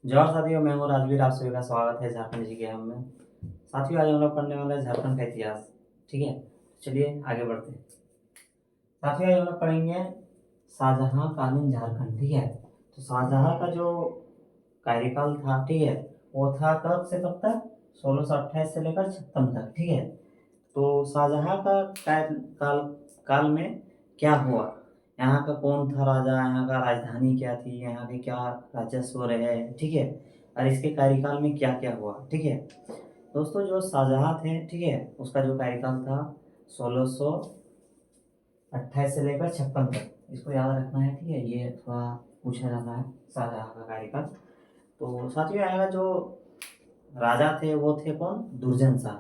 जोहार साथियों, मैं हूँ राजवीर। आप सभी का स्वागत है झारखंड जी के हम में। साथियों, आज हम लोग पढ़ने वाले हैं झारखंड का इतिहास। ठीक है, चलिए आगे बढ़ते हैं। साथियों, आज हम लोग पढ़ेंगे शाहजहां कालीन झारखंड। ठीक है, तो शाहजहां का जो कार्यकाल था, ठीक है, वो था कब से कब तक? 1628 से लेकर 56 तक। ठीक है, तो शाहजहां का काल काल में क्या हुआ, यहाँ का कौन था राजा, यहाँ का राजधानी क्या थी, यहाँ के क्या राजस्व रहे, ठीक है, और इसके कार्यकाल में क्या क्या हुआ। ठीक है दोस्तों, जो शाहजहां थे, ठीक है, उसका जो कार्यकाल था 1628 से लेकर 56 तक, इसको याद रखना है। ठीक है, ये थोड़ा पूछा जाता है शाहजहां का कार्यकाल। तो साथियों, यहाँ का जो राजा थे वो थे कौन? दुर्जन शाह।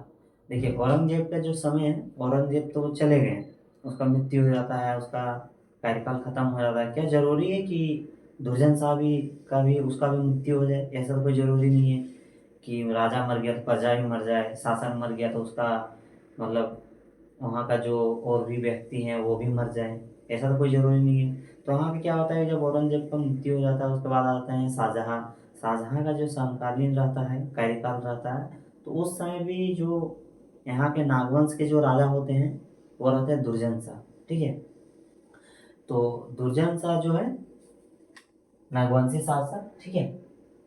देखिए, औरंगजेब का जो समय है, औरंगजेब तो चले गए हैं, उसका मृत्यु हो जाता है, उसका कार्यकाल खत्म हो जाता है। क्या जरूरी है कि दुर्जन शाह भी का भी उसका भी मृत्यु हो जाए? ऐसा तो कोई जरूरी नहीं है कि राजा मर गया तो प्रजा भी मर जाए, शासक मर गया तो उसका मतलब वहाँ का जो और भी व्यक्ति हैं वो भी मर जाए। ऐसा तो कोई जरूरी नहीं है। तो वहाँ पे क्या होता है, जब औरंगजेब का मृत्यु हो जाता है उसके बाद आते हैं शाहजहां। शाहजहां का जो समकालीन रहता है, कार्यकाल रहता है, तो उस समय भी जो यहाँ के नागवंश के जो राजा होते हैं वो रहते हैं दुर्जन शाह। ठीक है, तो दुर्जन शाह जो है नागवंशी शासक। ठीक है,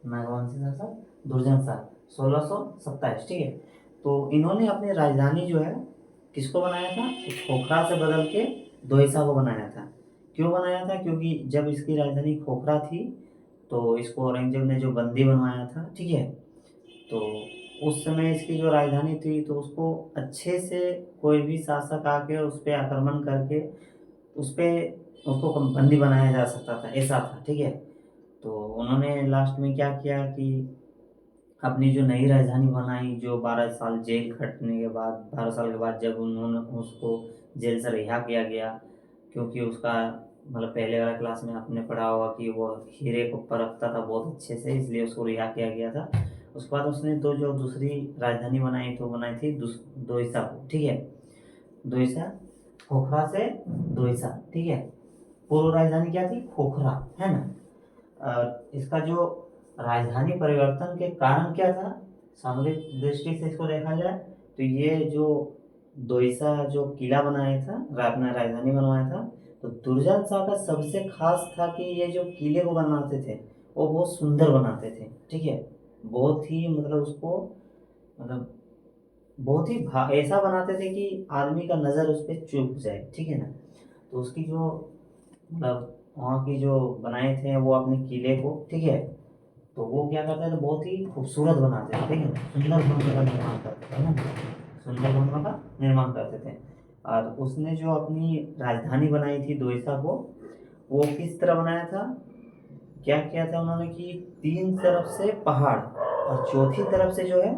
नागवंशी शासक दुर्जन शाह 1627। ठीक है, तो इन्होंने अपनी राजधानी जो है किसको बनाया था? खोखरा से बदल के दोईसा को बनाया था। क्यों बनाया था? क्योंकि जब इसकी राजधानी खोखरा थी तो इसको औरंगजेब ने जो बंदी बनवाया था, ठीक है, तो उस समय इसकी जो राजधानी थी तो उसको अच्छे से कोई भी शासक आके उस पर आक्रमण करके उस पे उसको बंदी बनाया जा सकता था, ऐसा था। ठीक है, तो उन्होंने लास्ट में क्या किया कि अपनी जो नई राजधानी बनाई, जो 12 साल जेल खटने के बाद, 12 साल के बाद जब उन्होंने उसको जेल से रिहा किया गया, क्योंकि उसका मतलब पहले वाला क्लास में आपने पढ़ा होगा कि वो हीरे को परखता था बहुत अच्छे से, इसलिए उसको रिहा किया गया था। उसके बाद उसने तो जो दूसरी राजधानी बनाई तो बनाई थी दोईसा को। ठीक है, दोईसा, खोखरा से दोईसा। ठीक है, पूर्व राजधानी क्या थी? खोखरा, है ना। इसका जो राजधानी परिवर्तन के कारण क्या था, सामरिक दृष्टि से इसको देखा जाए तो ये जो दोईसा जो किला बनाया था, अपना राजधानी बनवाया था, तो दुर्जन शाह का सबसे खास था कि ये जो किले को बनाते थे वो बहुत सुंदर बनाते थे। ठीक है, बहुत ही मतलब उसको मतलब बहुत ही ऐसा बनाते थे कि आदमी का नज़र उस पर चुप जाए। ठीक है ना, तो उसकी जो मतलब वहाँ की जो बनाए थे वो अपने किले को, ठीक है, तो वो क्या करते थे, बहुत ही खूबसूरत बनाते थे। ठीक है, सुंदर भवनों का निर्माण करते थे ना, सुंदर भवनों का निर्माण करते थे। और उसने जो अपनी राजधानी बनाई थी दोईसा को, वो किस तरह बनाया था, क्या किया था उन्होंने कि तीन तरफ से पहाड़ और चौथी तरफ से जो है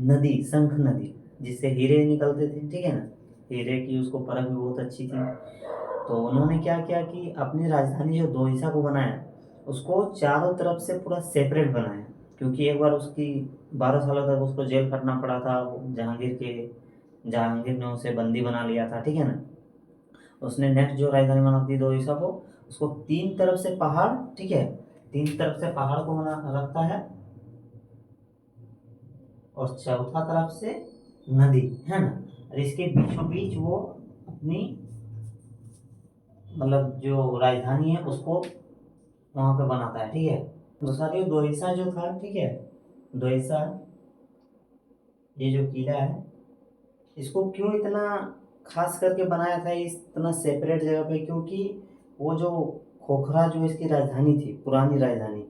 नदी, शंख नदी, जिससे हीरे निकलते थे। ठीक है ना, हीरे की उसको परख भी बहुत अच्छी थी। तो उन्होंने क्या किया कि अपनी राजधानी जो दोईसा को बनाया, उसको चारों तरफ से पूरा सेपरेट बनाया, क्योंकि एक बार उसकी 12 सालों तक उसको जेल कटना पड़ा था। जहांगीर ने उसे बंदी बना लिया था। ठीक है ना, उसने नेक्स्ट जो राजधानी बना दी दोईसा को, उसको तीन तरफ से पहाड़, ठीक है, तीन तरफ से पहाड़ को बना रखता है, और चौथा तरफ से नदी, है ना, और इसके बीचों बीच वो अपनी मतलब जो राजधानी है उसको वहां पे बनाता है। ठीक है, तो साथियों, दोहिसा जो था, ठीक है, दोहिसा, ये जो किला है, इसको क्यों इतना खास करके बनाया था इस इतना सेपरेट जगह पे? क्योंकि वो जो खोखरा जो इसकी राजधानी थी, पुरानी राजधानी,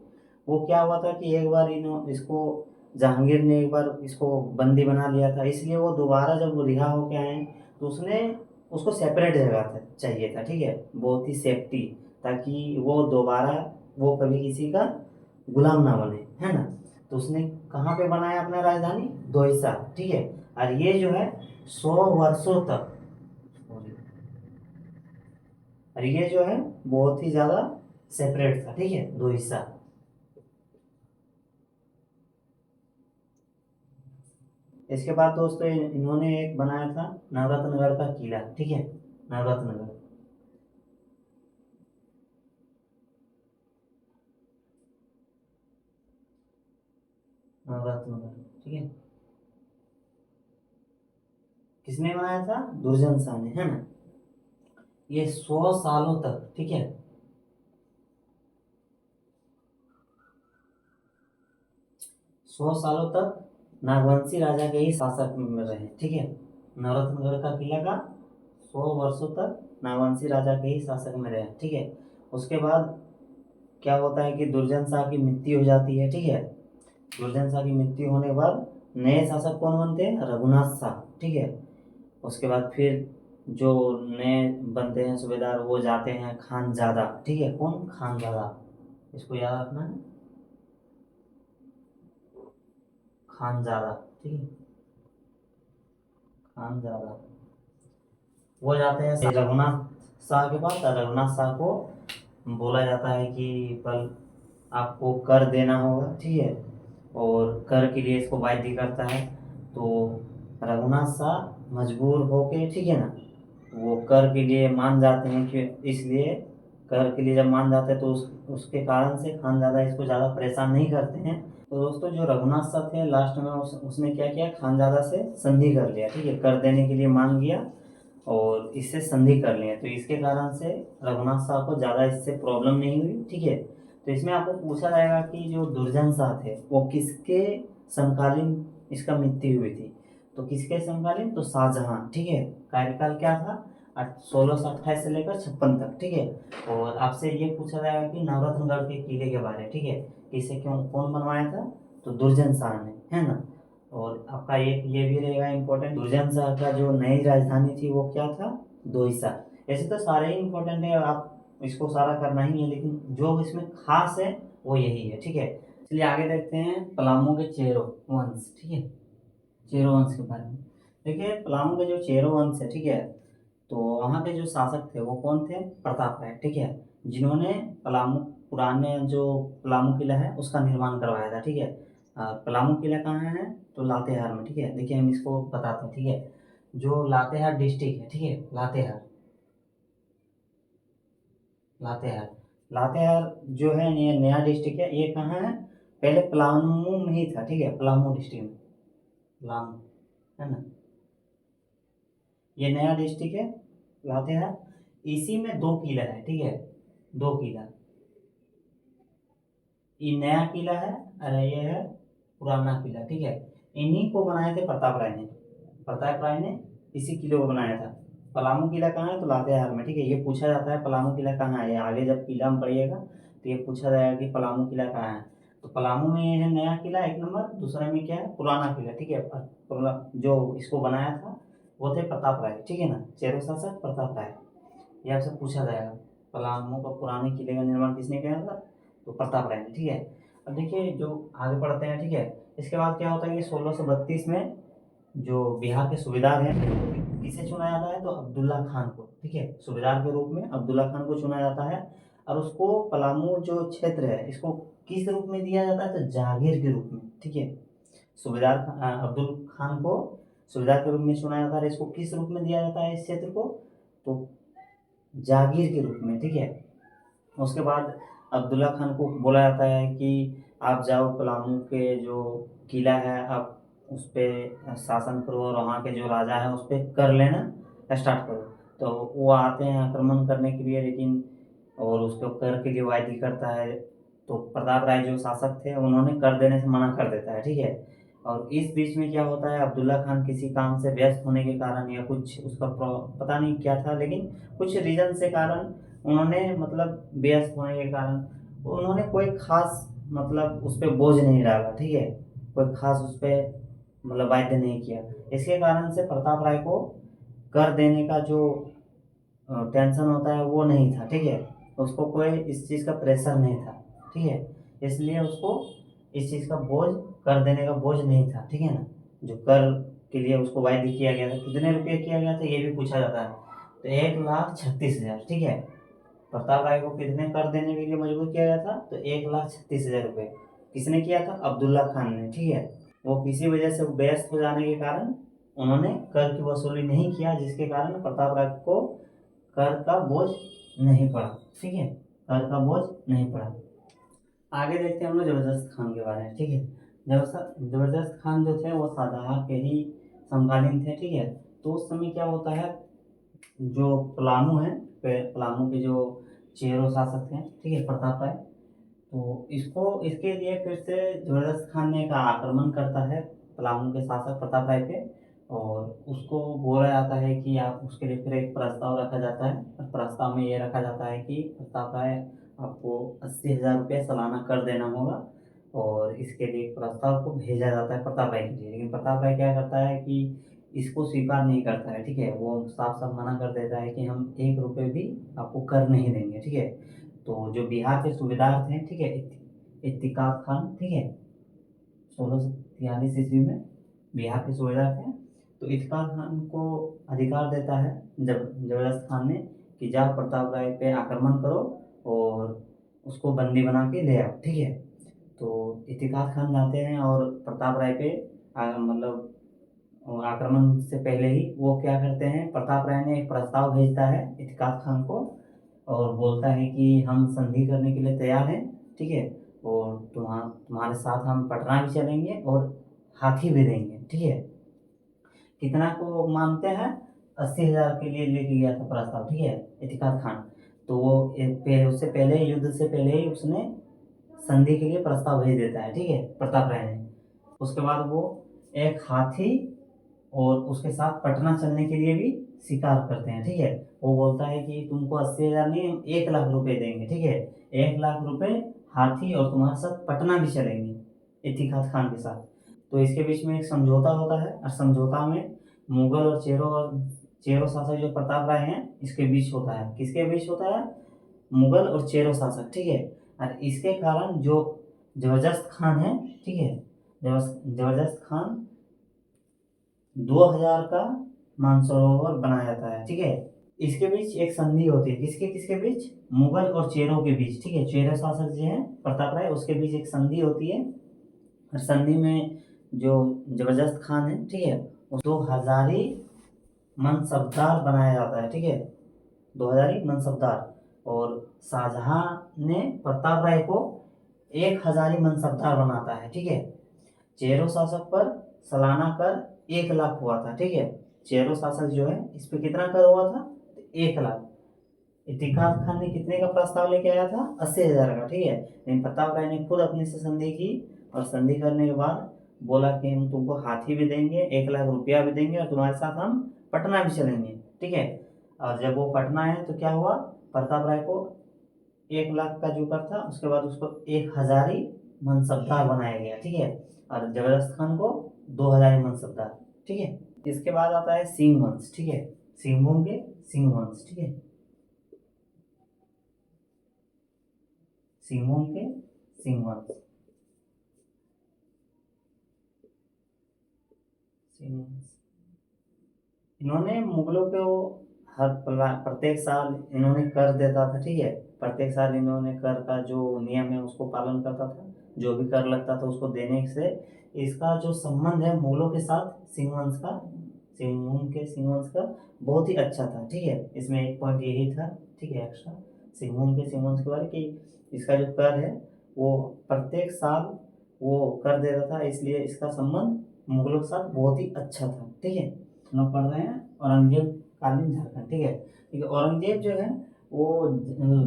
वो क्या हुआ था कि एक बार इसको जहांगीर ने एक बार इसको बंदी बना लिया था, इसलिए वो दोबारा जब वो रिहा होके आए तो उसने उसको सेपरेट जगह चाहिए था। ठीक है, बहुत ही सेफ्टी, ताकि वो दोबारा वो कभी किसी का गुलाम ना बने, है ना। तो उसने कहाँ पे बनाया अपना राजधानी? दोईसा। ठीक है, और ये जो है 100 वर्षों तक, और ये जो है बहुत ही ज्यादा सेपरेट था। ठीक है, दो हिस्सा। इसके बाद दोस्तों इन्होंने एक बनाया था नवरत्नगढ़ का किला। ठीक है, नवरत्नगढ़, रत्नगढ़, ठीक है। किसने बनाया था? दुर्जन शाह ने, है ना। ये 100 सालों तक, ठीक है, 100 सालों तक नागवंशी राजा के ही शासक में रहे, ठीक है। नवरत्नगढ़ का किला का 100 वर्षों तक नागवंशी राजा के ही शासक में रहे, ठीक है। उसके बाद क्या होता है कि दुर्जन शाह की मृत्यु हो जाती है, ठीक है। दुर्जन शाह की मृत्यु होने के बाद नए शासक कौन बनते हैं? रघुनाथ शाह, ठीक है। उसके बाद फिर जो नए बनते हैं सूबेदार वो जाते हैं खानजादा, ठीक है। कौन? खानजादा, इसको याद रखना है, खानजादा, ठीक है, खानजादा। वो जाते हैं रघुनाथ शाह के पास, और रघुनाथ शाह को बोला जाता है कि कल आपको कर देना होगा, ठीक है, और कर के लिए इसको बाध्य करता है। तो रघुनाथ शाह मजबूर होके, ठीक है ना, वो कर के लिए मान जाते हैं कि इसलिए कर के लिए जब मान जाते हैं तो उसके कारण से खानजादा इसको ज़्यादा परेशान नहीं करते हैं। तो दोस्तों जो रघुनाथ शाह थे लास्ट में उसने क्या किया? खानजादा से संधि कर लिया, ठीक है, कर देने के लिए मान गया और इससे संधि कर लिया। तो इसके कारण से रघुनाथ शाह को ज़्यादा इससे प्रॉब्लम नहीं हुई, ठीक है। तो इसमें आपको पूछा जाएगा कि जो दुर्जन शाह थे वो किसके समकालीन इसका मृत्यु हुई थी? तो किसके समकालीन? तो शाहजहां, ठीक है। कार्यकाल क्या था? 1628 से लेकर 56 तक, ठीक है। और आपसे ये पूछा जाएगा कि नवरत्नगढ़ के किले के बारे में, ठीक है, इसे क्यों कौन बनवाया था? तो दुर्जन शाह ने, है ना। और आपका एक ये भी रहेगा इम्पोर्टेंट, दुर्जन शाह का जो नई राजधानी थी वो क्या था? दोईसा। ऐसे तो सारे ही इम्पोर्टेंट है, आप इसको सारा करना ही है, लेकिन जो इसमें खास है वो यही है, ठीक है। चलिए आगे देखते हैं पलामू के चेरो वंश, ठीक है, चेरो वंश के बारे में। देखिए पलामू के जो चेरो वंश है, ठीक है, तो वहाँ के जो शासक थे वो कौन थे? प्रताप राय, ठीक है, जिन्होंने पलामू पुराने जो पलामू किला है उसका निर्माण करवाया था, ठीक है। पलामू किला कहाँ है? तो लातेहार में, ठीक है। देखिए हम इसको बताते हैं, ठीक है। जो लातेहार डिस्ट्रिक्ट है, ठीक है, लातेहार, लातेहार, लातेहार जो है ये नया डिस्ट्रिक्ट है। ये कहाँ है? पहले पलामू में ही था, ठीक है, पलामू डिस्ट्रिक्ट में, पलामू, है ना। ये नया डिस्ट्रिक्ट है लातेहार। इसी में दो किला है, ठीक है, दो किला। ये नया किला है और ये है पुराना किला, ठीक है। इन्हीं को बनाए थे प्रताप राय ने, प्रताप राय ने इसी किले को बनाया था। पलामू किला कहाँ है? तो लातेहार में, ठीक है। ये पूछा जाता है पलामू किला कहाँ है, आगे जब किला में पढ़िएगा तो ये पूछा जाएगा कि पलामू किला कहाँ है। तो पलामू में ये है नया किला एक नंबर, दूसरे में क्या है? पुराना किला, ठीक है। जो इसको बनाया था वो थे प्रताप राय, ठीक है ना, चेरो शासक प्रताप राय। ये आपसे पूछा जाएगा पलामू का पुराने किले का निर्माण किसने किया था? तो प्रताप राय ने, ठीक है। अब देखिए जो आगे बढ़ते हैं, ठीक है। इसके बाद क्या होता है कि 1632 में जो बिहार के सूबेदार हैं किसे चुना जाता है? तो अब्दुल्ला खान को, ठीक है, सूबेदार के रूप में अब्दुल्ला खान को चुना जाता है। और उसको पलामू जो क्षेत्र है इसको किस रूप में दिया जाता है? तो जागीर के रूप में, ठीक है। सूबेदार अब्दुल खान को सूबेदार के रूप में चुना जाता है। इसको किस रूप में दिया जाता है इस क्षेत्र को? तो जागीर के रूप में, ठीक है। उसके बाद अब्दुल्ला खान को बोला जाता है कि आप जाओ पलामू के जो किला है आप उस पर शासन करो और वहाँ के जो राजा है उस पर कर लेना स्टार्ट करो। तो वो आते हैं आक्रमण करने के लिए, लेकिन और उसको कर के लिए वायदी करता है। तो प्रताप राय जो शासक थे उन्होंने कर देने से मना कर देता है, ठीक है। और इस बीच में क्या होता है, अब्दुल्ला खान किसी काम से व्यस्त होने के कारण या कुछ उसका पता नहीं क्या था, लेकिन कुछ रीजन से कारण उन्होंने मतलब व्यस्त होने के कारण उन्होंने कोई खास मतलब उस पर बोझ नहीं डाला, ठीक है, कोई खास उस पर मतलब वायदे नहीं किया। इसके कारण से प्रताप राय को कर देने का जो टेंशन होता है वो नहीं था, ठीक है। उसको कोई इस चीज़ का प्रेशर नहीं था, ठीक है। इसलिए उसको इस चीज़ का बोझ, कर देने का बोझ नहीं था, ठीक है ना। जो कर के लिए उसको वायदे किया गया था, कितने रुपये किया गया था ये भी पूछा जाता है। तो 1,36,000, ठीक है। प्रताप राय को कितने कर देने के लिए मजबूर किया गया था? तो 1,36,000 रुपये। किसने किया था? अब्दुल्ला खान ने, ठीक है। वो किसी वजह से व्यस्त हो जाने के कारण उन्होंने कर की वसूली नहीं किया, जिसके कारण प्रताप राय को कर का बोझ नहीं पड़ा, ठीक है, कर का बोझ नहीं पड़ा। आगे देखते हैं हम लोग जबरदस्त खान के बारे में, ठीक है। जबरदस्त खान जो थे वो शाहजहाँ के ही समकालीन थे, ठीक है। तो उस समय क्या होता है, जो पलामू है, पलामू के जो चेरो शासक थे, ठीक है, प्रताप राय, तो इसके लिए फिर से जबरदस्त खान ने का आक्रमण करता है पलामू के शासक प्रताप राय पे। और उसको बोला जाता है कि आप उसके लिए फिर एक प्रस्ताव रखा जाता है, और प्रस्ताव में ये रखा जाता है कि प्रताप राय आपको 80,000 रुपये सालाना कर देना होगा। और इसके लिए प्रस्ताव को भेजा जाता है प्रताप राय के लिए, लेकिन प्रताप राय क्या करता है कि इसको स्वीकार नहीं करता है, ठीक है। वो साफ साफ मना कर देता है कि हम 1 रुपये भी आपको कर नहीं देंगे, ठीक है। तो जो बिहार के सूबेदार थे, ठीक है, इत्तिकाफ खान, ठीक है, 1643 ईस्वी में बिहार के सूबेदार थे। तो इत्तिकाफ खान को अधिकार देता है जबरदस्त खान ने कि जाओ प्रताप राय पे आक्रमण करो और उसको बंदी बना के ले आओ, ठीक है। तो इत्तिकाफ खान जाते हैं और प्रताप राय पे मतलब आक्रमण से पहले ही वो क्या करते हैं, प्रताप राय ने एक प्रस्ताव भेजता है इत्तिकाफ खान को, और बोलता है कि हम संधि करने के लिए तैयार हैं, ठीक है। और तुम्हारे साथ हम पटना भी चलेंगे और हाथी भी देंगे, ठीक है। कितना को मानते हैं, 80,000 के लिए लेके गया था प्रस्ताव, ठीक है, इत्तिकाफ खान। तो वो उससे पहले, युद्ध से पहले ही उसने संधि के लिए प्रस्ताव भेज देता है, ठीक है, प्रताप राय ने। उसके बाद वो एक हाथी और उसके साथ पटना चलने के लिए भी स्वीकार करते हैं, ठीक है। वो बोलता है कि तुमको 80,000 नहीं, हम 1 लाख रुपए देंगे, ठीक है। 1 लाख रुपए, हाथी, और तुम्हारे साथ पटना भी चलेंगे इत्तिखात खान के साथ। तो इसके बीच में एक समझौता होता है, और समझौता में मुगल और चेरो शासक जो प्रताप राय हैं इसके बीच होता है। किसके बीच होता है, मुगल और चेरो शासक, ठीक है। और इसके कारण जो जबरदस्त खान है, ठीक है, जबरदस्त खान 2000 का मानसरोवर बनाया जाता है, ठीक है। इसके बीच एक संधि होती है, किसके किसके बीच, मुगल और चेरों के बीच, ठीक है। चेरो शासक जो है प्रताप राय, उसके बीच एक संधि होती है। और संधि में जो जबरदस्त खान है, ठीक है, उसको हजारी मनसबदार बनाया जाता है, ठीक है, 2000 मनसबदार। और शाहजहां ने प्रताप राय को 1,000 मनसबदार बनाता है, ठीक है। चेरो शासक पर सालाना कर 1 लाख हुआ था, ठीक है। चेरो शासक जो है इस पे कितना कर हुआ था, 1 लाख। इत्तिखात खान ने कितने का प्रस्ताव लेके आया था, 80,000 का, ठीक है। लेकिन प्रताप राय ने खुद अपने से संधि की, और संधि करने के बाद बोला कि हम तुमको हाथी भी देंगे, 1 लाख रुपया भी देंगे, और तुम्हारे साथ हम पटना भी चलेंगे, ठीक है। और जब वो पटना है तो क्या हुआ, प्रताप राय को 1 लाख का जो कर था उसके बाद उसको 1,000 मनसबदार बनाया गया, ठीक है। और जबरदस्त खान को 2,000 मनसबदार, ठीक है। इसके बाद आता है सिंह वंश, ठीक है, सिंहभूम के सिंह वंश, ठीक है, सिंहभूम के सिंह वंश, सिंह वंश। इन्होंने मुगलों को प्रत्येक साल इन्होंने कर देता था, ठीक है। प्रत्येक साल इन्होंने कर का जो नियम है उसको पालन करता था, जो भी कर लगता था उसको देने से इसका जो संबंध है मुगलों के साथ, सिंह वंश का, सिंहभूम के सिंह वंश का बहुत ही अच्छा था, ठीक है। इसमें एक पॉइंट यही था, ठीक है, एक्स्ट्रा सिंहभूम के सिंह वंश के बारे कि इसका जो कर है वो प्रत्येक साल वो कर दे रहा था, इसलिए इसका संबंध मुगलों के साथ बहुत ही अच्छा था, ठीक है। हम लोग पढ़ रहे हैं औरंगजेब कालीन झारखंड, ठीक है। ठीक है, औरंगजेब जो है वो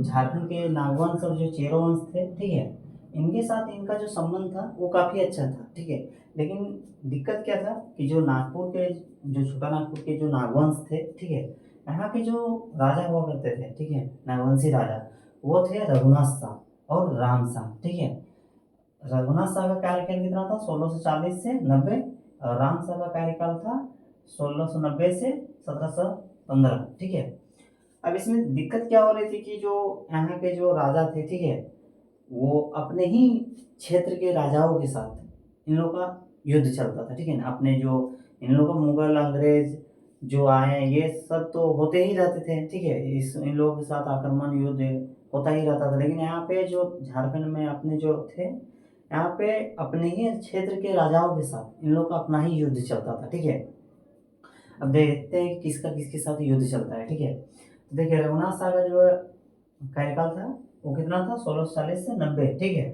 झारखंड के नागवंश और जो चेरो वंश थे, ठीक है, इनके साथ इनका जो संबंध था वो काफ़ी अच्छा था, ठीक है। लेकिन दिक्कत क्या था कि जो नागपुर के, जो छोटा नागपुर के जो नागवंश थे, ठीक है, यहाँ के जो राजा हुआ करते थे, ठीक है, नागवंशी राजा, वो थे रघुनाथ शाह और राम शाह, ठीक है। रघुनाथ शाह का कार्यकाल कितना था, 1640 से 90, और राम शाह का कार्यकाल था 1690 से 1715, ठीक है। अब इसमें दिक्कत क्या हो रही थी कि जो यहाँ के जो राजा थे, ठीक है, वो अपने ही क्षेत्र के राजाओं के साथ इन लोगों का युद्ध चलता था, ठीक है ना। अपने जो इन लोगों का मुगल अंग्रेज जो आए हैं ये सब तो होते ही रहते थे, ठीक है, इस इन लोगों के साथ आक्रमण युद्ध होता ही रहता था। लेकिन यहाँ पे जो झारखंड में अपने जो थे, यहाँ पे अपने ही क्षेत्र के राजाओं के साथ इन लोगों का अपना ही युद्ध चलता था, ठीक है। अब देखते हैं कि किसका किसके साथ युद्ध चलता है, ठीक है। तो देखिए रघुनाथ शाह का जो कार्यकाल था वो कितना था, 1640 से 90, ठीक है।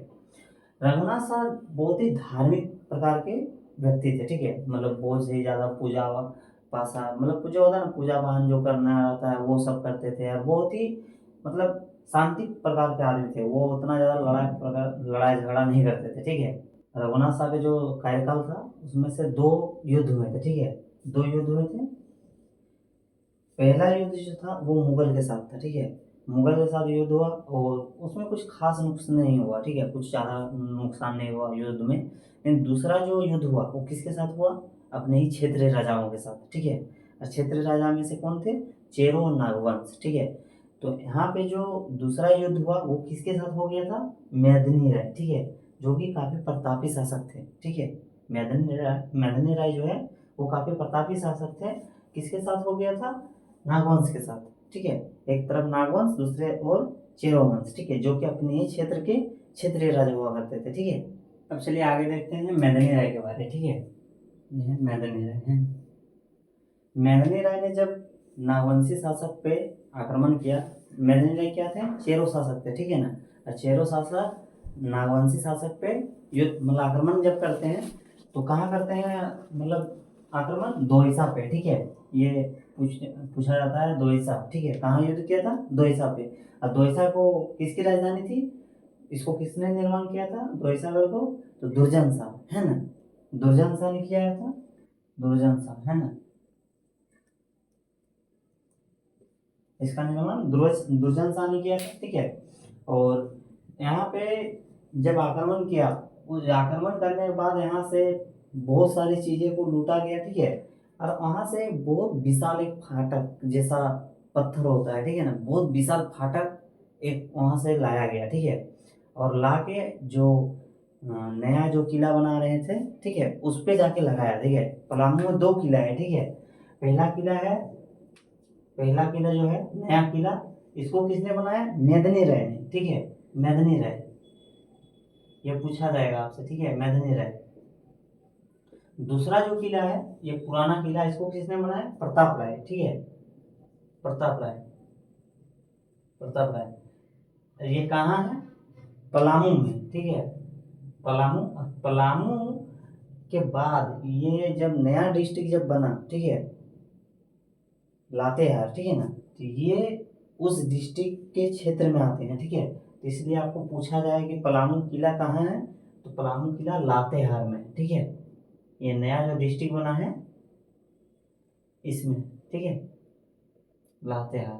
रघुनाथ शाह बहुत ही धार्मिक प्रकार के व्यक्ति थे, ठीक है। मतलब बोझ ही ज़्यादा पूजा पासा, मतलब पूजा होता है ना, पूजा पान जो करना रहता है वो सब करते थे, और बहुत ही मतलब शांति प्रकार के आदमी थे वो, उतना ज़्यादा लड़ाई झगड़ा नहीं करते थे, ठीक है। रघुनाथ साहब के जो कार्यकाल था उसमें से 2 युद्ध हुए थे, ठीक है। 2 युद्ध हुए थे। पहला युद्ध जो था वो मुगल के साथ था, ठीक है। मुगल के साथ युद्ध हुआ और उसमें कुछ खास नुकसान नहीं हुआ, ठीक है, कुछ ज़्यादा नुकसान नहीं हुआ युद्ध में। लेकिन दूसरा जो युद्ध हुआ वो किसके साथ हुआ? अपने ही क्षेत्रीय राजाओं के साथ, ठीक है। और क्षेत्रीय राजा में से कौन थे? चेरो और नागवंश, ठीक है। तो यहाँ पे जो दूसरा युद्ध हुआ वो किसके साथ हो गया था? मेदिनी राय, ठीक है, जो कि काफी प्रतापी शासक थे, ठीक है। मेदिनी राय जो है वो काफी प्रतापी शासक थे। किसके साथ हो गया था? नागवंश के साथ, ठीक है। एक तरफ नागवंश, दूसरे ओर चेरो वंश, ठीक है, जो कि अपने ही क्षेत्र के क्षेत्रीय राजा हुआ करते थे, ठीक है। अब चलिए आगे देखते हैं मेदिनी राय के बारे, ठीक है। यह मेदिनी राय है। मेदिनी राय ने जब नागवंशी शासक पे आक्रमण किया, मेदिनी राय क्या थे? चेरो शासक थे, ठीक है ना। और चेरो शासक नागवंशी शासक पे युद्ध मतलब आक्रमण जब करते हैं तो कहाँ करते हैं? मतलब आक्रमण दोईसा पे, ठीक है। ये पूछा जाता है दोईसा, ठीक है, कहाँ युद्ध किया था? दोईसा पे। और दोईसा को किसकी राजधानी थी? इसको किसने निर्माण किया था दोईसागढ़ को? तो दुर्जन शाह, है ना। दुर्जन शाह ने किया था, दुर्जन शाह, है ना। इसका निर्माण दुर्जन शाह ने किया था, ठीक है। और यहाँ पे जब आक्रमण किया, उस आक्रमण करने के बाद यहाँ से बहुत सारी चीजें को लूटा गया, ठीक है। और वहां से बहुत विशाल एक फाटक जैसा पत्थर होता है, ठीक है ना, बहुत विशाल फाटक एक वहां से लाया गया, ठीक है। और लाके जो नया जो किला बना रहे थे, ठीक है, उस पे जाके लगाया, ठीक है। पलामू में 2 किला है, ठीक है। पहला किला है, पहला किला जो है नया किला, इसको किसने बनाया? मेदिनी राय ने, ठीक है। मेदिनी राय, ये पूछा जाएगा आपसे, ठीक है, मेदिनी राय। दूसरा जो किला है ये पुराना किला, इसको किसने बनाया? प्रताप राय, ठीक है, प्रताप राय, प्रताप राय। ये कहाँ है? पलामू में, ठीक है। पलामू, पलामू के बाद ये जब नया डिस्ट्रिक्ट जब बना, ठीक है, लातेहार, ठीक है ना, तो ये उस डिस्ट्रिक्ट के क्षेत्र में आते हैं, ठीक है। तो इसलिए आपको पूछा जाए कि पलामू किला कहाँ है, तो पलामू किला लातेहार में, ठीक है। ये नया जो डिस्ट्रिक्ट बना है इसमें, ठीक है, लातेहार।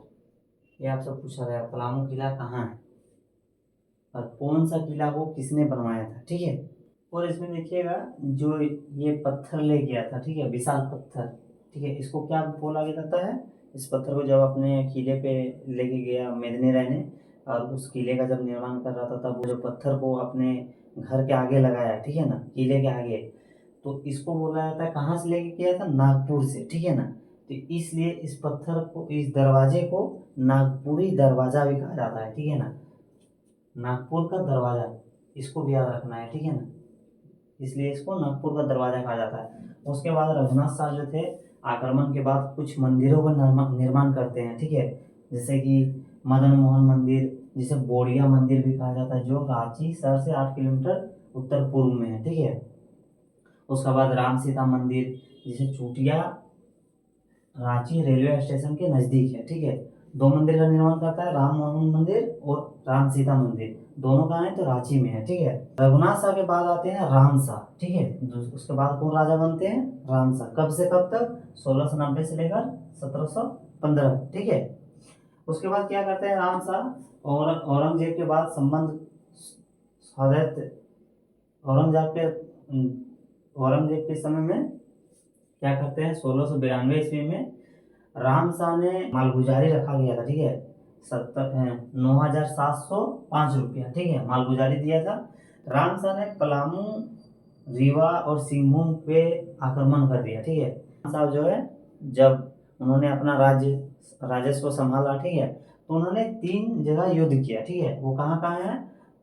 ये आपसे पूछा गया पलामू किला कहाँ है और कौन सा किला वो किसने बनवाया था, ठीक है। और इसमें देखिएगा जो ये पत्थर ले गया था, ठीक है, विशाल पत्थर, ठीक है, इसको क्या बोला जाता है? इस पत्थर को जब अपने किले पे लेके गया मेदिनी राय ने, और उस किले का जब निर्माण कर रहा था तब वो जो पत्थर को अपने घर के आगे लगाया, ठीक है ना, किले के आगे, तो इसको बोला जाता है कहाँ से लेके गया था? नागपुर से, ठीक है ना। तो इसलिए इस पत्थर को, इस दरवाजे को नागपुरी दरवाजा भी कहा जाता है, ठीक है ना। नागपुर का दरवाजा, इसको भी याद रखना है, ठीक है ना, इसलिए इसको नागपुर का दरवाजा कहा जाता है। उसके बाद रघुनाथ साहब जो थे आक्रमण के बाद कुछ मंदिरों का निर्माण करते हैं, ठीक है, जैसे कि मदन मोहन मंदिर, जिसे बोड़िया मंदिर भी कहा जाता है, जो रांची शहर से 8 किलोमीटर उत्तर पूर्व में है, ठीक है। उसके बाद राम सीता मंदिर, जिसे चूटिया रांची रेलवे स्टेशन के नजदीक है, ठीक है। 2 मंदिर का निर्माण करता है, राम मोहन मंदिर और राम सीता मंदिर, दोनों कहाँ है? तो रांची में है, ठीक है। रघुनाथ शाह के बाद आते हैं राम शाह, ठीक है। उसके बाद कौन राजा बनते हैं? राम शाह। कब से कब तक? 1690 से लेकर 1715, ठीक है। उसके बाद क्या करते हैं राम शाह? और औरंगजेब के बाद संबंध औरंगजेब के औरंगजेब के समय में क्या करते हैं? 1692 ईस्वी में राम शाह ने मालगुजारी रखा गया था, ठीक है, 9705 रुपया, ठीक है, मालगुजारी दिया था। राम शाह ने पलामू, रीवा और सिंहभूम पे आक्रमण कर दिया, ठीक है। राम साहब जो है जब उन्होंने अपना राजस्व संभाला, ठीक है, तो उन्होंने 3 जगह युद्ध किया, ठीक है। वो कहाँ कहाँ है?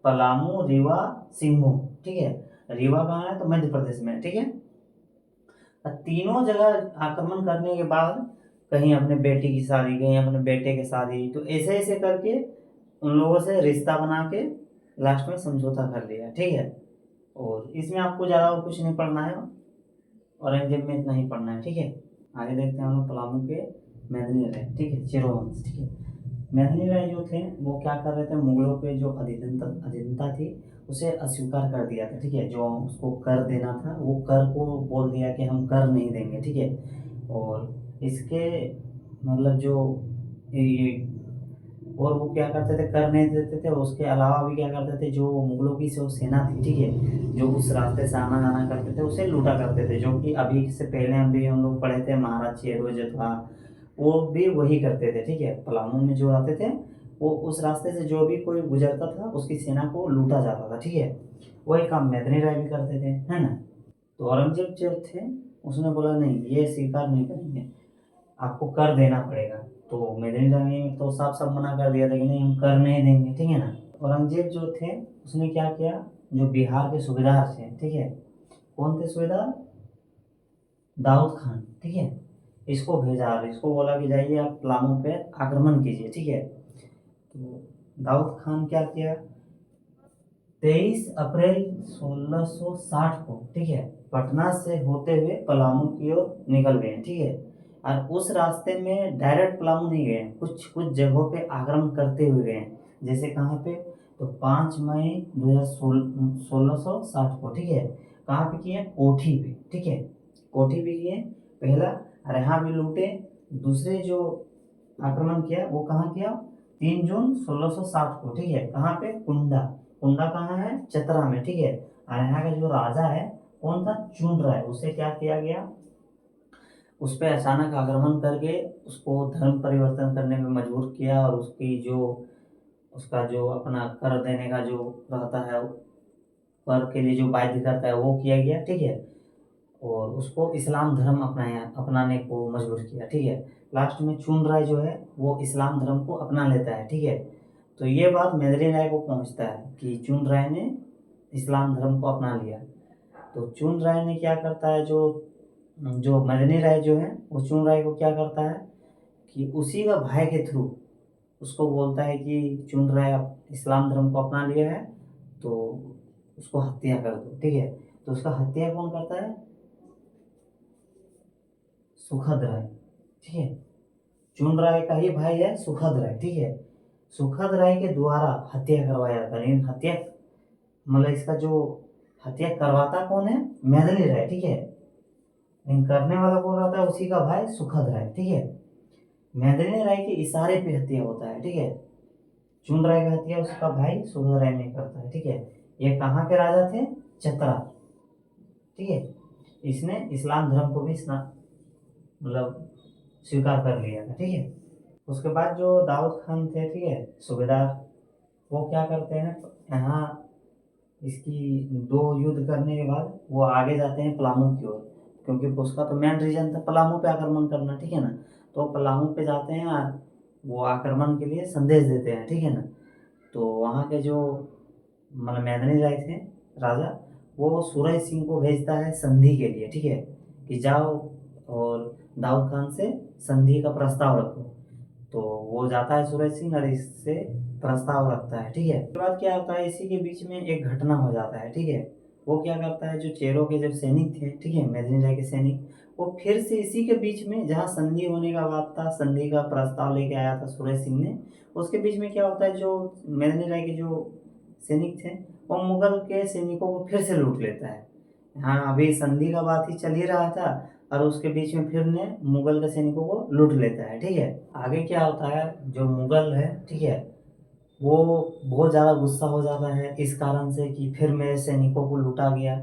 पलामू, रीवा, सिंहभूम, ठीक है। रीवा कहाँ है? तो मध्य प्रदेश में, ठीक है। तीनों जगह आक्रमण करने के बाद कहीं अपने बेटी की शादी, कहीं अपने बेटे की शादी, तो ऐसे ऐसे करके उन लोगों से रिश्ता बना के लास्ट में समझौता कर लिया, ठीक है। और इसमें आपको ज़्यादा और कुछ नहीं पढ़ना है, औरंगजेब में इतना ही पढ़ना है, ठीक है। आगे देखते हैं हम लोग पलामू के मेदिनी राय, ठीक है, चेरो वंश, ठीक है। मेदिनी राय जो थे वो क्या कर रहे थे, मुगलों पे जो अधीनता थी उसे अस्वीकार कर दिया था, ठीक है। जो उसको कर देना था वो कर को बोल दिया कि हम कर नहीं देंगे, ठीक है। और इसके मतलब जो ये और वो क्या करते थे, कर नहीं देते थे। उसके अलावा भी क्या करते थे, जो मुगलों की जो सेना थी, ठीक है, जो उस रास्ते से आना जाना करते थे उसे लूटा करते थे। जो कि अभी से पहले हम लोग पढ़े थे, महाराज चेरो जो था वो भी वही करते थे, ठीक है। पलामू में जो आते थे वो उस रास्ते से जो भी कोई गुजरता था उसकी सेना को लूटा जाता था, ठीक है। वही काम मेदिनी राय भी करते थे, है ना। तो औरंगजेब जो थे उसने बोला नहीं, ये स्वीकार नहीं करेंगे, आपको कर देना पड़ेगा। तो मेदिनी राय ने तो साफ साफ मना कर दिया था कि नहीं, हम कर नहीं देंगे, ठीक है ना। औरंगजेब जो थे उसने क्या किया, जो बिहार के सूबेदार थे, ठीक है, कौन थे सूबेदार, दाऊद खान, ठीक है, इसको भेजा और इसको बोला कि जाइए आप पलामू पे आक्रमण कीजिए, ठीक है। तो दाऊद खान क्या किया, 23 अप्रैल 1660 को, ठीक है, पटना से होते हुए पलामू की ओर निकल गए, ठीक है। और उस रास्ते में डायरेक्ट पलामू नहीं गए, कुछ कुछ जगहों पे आक्रमण करते हुए गए। जैसे कहाँ पे, तो 5 मई 1660 को, ठीक है, कहाँ पे किए, कोठी पे, ठीक है, कोठी पे किए पहला। और यहाँ भी लूटे। दूसरे जो आक्रमण किया वो कहाँ किया, 3 जून 1660 को, ठीक है, कहाँ पे, कुंडा। कुंडा कहाँ है, चतरा में, ठीक है। और यहाँ का जो राजा है कौन था, चुन राय, उसे क्या किया गया, उस पर अचानक आक्रमण करके उसको धर्म परिवर्तन करने में मजबूर किया। और उसकी जो उसका जो अपना कर देने का जो रहता है, कर के लिए जो बाध्य करता है वो किया गया, ठीक है। और उसको इस्लाम धर्म अपनाने को मजबूर किया, ठीक है। लास्ट में चुन राय जो है वो इस्लाम धर्म को अपना लेता है, ठीक है। तो ये बात मेदिनी राय को पहुंचता है कि चुन राय ने इस्लाम धर्म को अपना लिया। तो चुन राय ने क्या करता है, जो जो मेदिनी राय जो है वो चुन राय को क्या करता है कि उसी का भाई के थ्रू उसको बोलता है कि चुन राय अब इस्लाम धर्म को अपना लिया है तो उसको हत्या कर दो, ठीक है। तो उसका हत्या कौन करता है, सुखद राय, ठीक है। चुन राय का ही भाई है सुखद राय, ठीक है। सुखद राय के द्वारा हत्या करवाया जाता है, लेकिन हत्या मतलब इसका जो हत्या करवाता कौन है, मेदिनी राय, ठीक है। लेकिन करने वाला कौन रहता है, उसी का भाई सुखद राय, ठीक है। मेदिनी राय के इशारे पे हत्या होता है, ठीक है। चुन राय का हत्या उसका भाई सुखद राय ने करता है, ठीक है। ये कहाँ के राजा थे, चतरा, ठीक है। इसने इस्लाम धर्म को भी मतलब स्वीकार कर लिया था, ठीक है। उसके बाद जो दाऊद खान थे, ठीक है, सूबेदार, वो क्या करते हैं, यहाँ इसकी 2 युद्ध करने के बाद वो आगे जाते हैं पलामू की ओर, क्योंकि उसका तो मेन रीजन था पलामू पे आक्रमण करना, ठीक है ना। तो पलामू पे जाते हैं और वो आक्रमण के लिए संदेश देते हैं, ठीक है ना। तो वहाँ के जो मतलब मेदिनी राय थे राजा, वो सूरज सिंह को भेजता है संधि के लिए, ठीक है, कि जाओ और दाऊद खान से संधि का प्रस्ताव रखो। तो वो जाता है सूरज सिंह और इससे प्रस्ताव रखता है, ठीक है। उसके बाद क्या होता है, इसी के बीच में एक घटना हो जाता है, ठीक है। वो क्या करता है, जो चेरों के जब सैनिक थे, ठीक है, मेदिनी राय के सैनिक, वो फिर से इसी के बीच में जहाँ संधि होने का बात था, संधि का प्रस्ताव लेके आया था सूरज सिंह ने, उसके बीच में क्या होता है, जो मेदिनी राय के जो सैनिक थे वो मुगल के सैनिकों को फिर से लूट लेता है। हाँ, अभी संधि का बात ही चल ही रहा था और उसके बीच में फिर ने मुगल के सैनिकों को लूट लेता है, ठीक है। आगे क्या होता है, जो मुगल है, ठीक है, वो बहुत ज़्यादा गुस्सा हो जाता है इस कारण से कि फिर मेरे सैनिकों को लूटा गया।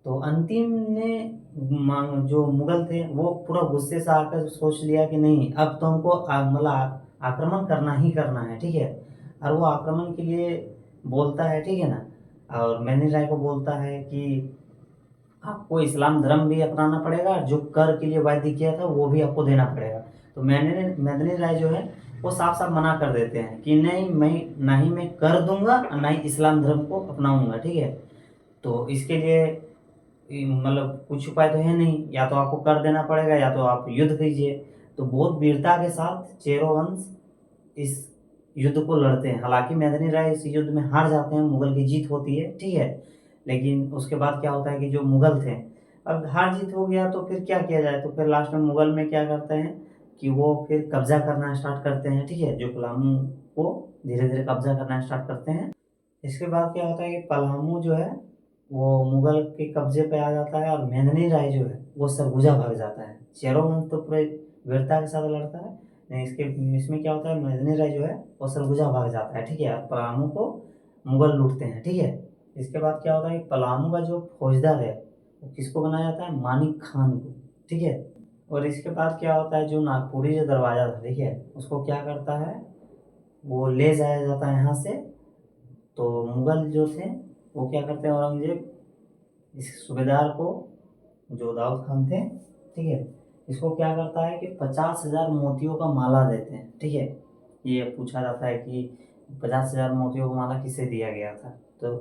तो अंतिम ने जो मुगल थे वो पूरा गुस्से से आकर सोच लिया कि नहीं, अब तो हमको मतलब आक्रमण करना ही करना है, ठीक है। और वो आक्रमण के लिए बोलता है, ठीक है ना। और मेदिनी राय को बोलता है कि आपको इस्लाम धर्म भी अपनाना पड़ेगा, जो कर के लिए वायदे किया था वो भी आपको देना पड़ेगा। तो मेदिनी राय जो है वो साफ साफ मना कर देते हैं कि नहीं, मैं ना ही मैं कर दूंगा और ना ही इस्लाम धर्म को अपनाऊंगा, ठीक है। तो इसके लिए मतलब कुछ उपाय तो है नहीं, या तो आपको कर देना पड़ेगा या तो आप युद्ध कीजिए। तो बहुत वीरता के साथ चेरो वंश इस युद्ध को लड़ते हैं। हालांकि मेदिनी राय इस युद्ध में हार जाते हैं, मुगल की जीत होती है, ठीक है। लेकिन उसके बाद क्या होता है कि जो मुगल थे, अब हार जीत हो गया तो फिर क्या किया जाए, तो फिर लास्ट में मुगल में क्या करते हैं कि वो फिर कब्जा करना स्टार्ट करते हैं, ठीक है, जो पलामू को धीरे धीरे कब्जा करना स्टार्ट करते हैं। इसके बाद क्या होता है कि पलामू जो है वो मुगल के कब्जे पे आ जाता है, और मेंदिनी राय जो है वो सरगुजा भाग जाता है। चेरो वंश तो पूरे वीरता के साथ लड़ता है, नहीं इसके इसमें क्या होता है, मेंदिनी राय जो है वो सरगुजा भाग जाता है, ठीक है, और पलामू को मुगल लूटते हैं, ठीक है। इसके बाद क्या होता है कि पलामू का जो फौजदार है वो किसको बनाया जाता है, मानिक खान को, ठीक है। और इसके बाद क्या होता है, जो नागपुरी जो दरवाजा था, ठीक है, उसको क्या करता है, वो ले जाया जाता है यहाँ से। तो मुगल जो थे वो क्या करते हैं, औरंगजेब इस सूबेदार को, जो दाऊद खान थे, ठीक है, इसको क्या करता है कि 50,000 मोतियों का माला देते हैं, ठीक है। ये पूछा जाता है कि 50,000 मोतियों का माला किसे दिया गया था, तो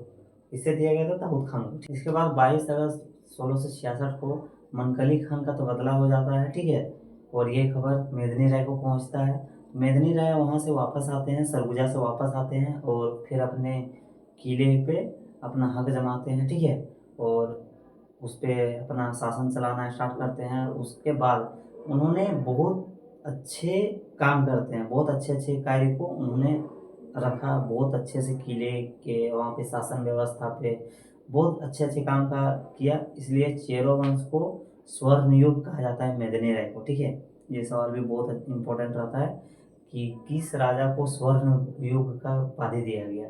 किसे दिया गया था, दाऊद खान को। इसके बाद 22 अगस्त 1666 को मनकली खान का तबादला हो जाता है, ठीक है। और ये खबर मेदिनी राय को पहुंचता है। मेदिनी राय वहां से वापस आते हैं, सरगुजा से वापस आते हैं, और फिर अपने किले पे अपना हक जमाते हैं, ठीक है। और उस पे अपना शासन चलाना स्टार्ट करते हैं। उसके बाद उन्होंने बहुत अच्छे काम करते हैं, बहुत अच्छे अच्छे कार्य को उन्होंने रखा, बहुत अच्छे से किले के वहाँ पे शासन व्यवस्था पे बहुत अच्छे अच्छे काम का किया, इसलिए चेरो वंश को स्वर्ण युग कहा जाता है मेदिनी राय को, ठीक है। ये सवाल भी बहुत इंपॉर्टेंट रहता है कि किस राजा को स्वर्ण युग का उपाधि दिया गया,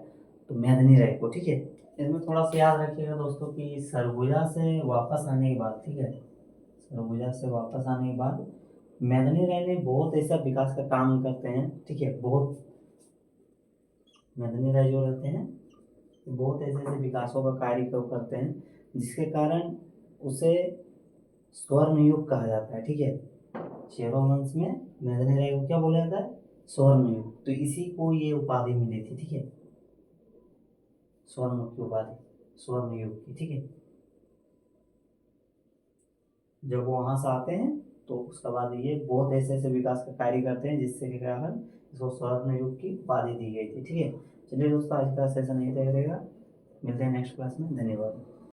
तो मेदिनी राय को, ठीक है। इसमें थोड़ा सा याद रखिएगा दोस्तों कि सरगुजा से वापस आने के बाद, ठीक है, सरगुजा से वापस आने के बाद मेदिनी राय ने बहुत ऐसा विकास का काम करते हैं, ठीक है, बहुत। मेदिनी राय जो रहते हैं बहुत ऐसे ऐसे विकासों का कार्य करते हैं, जिसके कारण उसे स्वर्ण युग कहा जाता है, ठीक है। चेरो वंश में मेदिनी राय को क्या बोला जाता है, स्वर्ण युग, तो इसी को ये उपाधि मिली थी, ठीक है, स्वर्ण की उपाधि, स्वर्ण युग की, ठीक है। जब वो वहां से आते हैं तो उसके बाद ये बहुत ऐसे ऐसे विकास का कार्य करते हैं, जिससे के कारण इसको स्वर्ण युग की उपाधि दी गई थी, ठीक है। चलिए दोस्तों, आज का सेशन यही तक रहेगा, मिलते हैं नेक्स्ट क्लास में, धन्यवाद।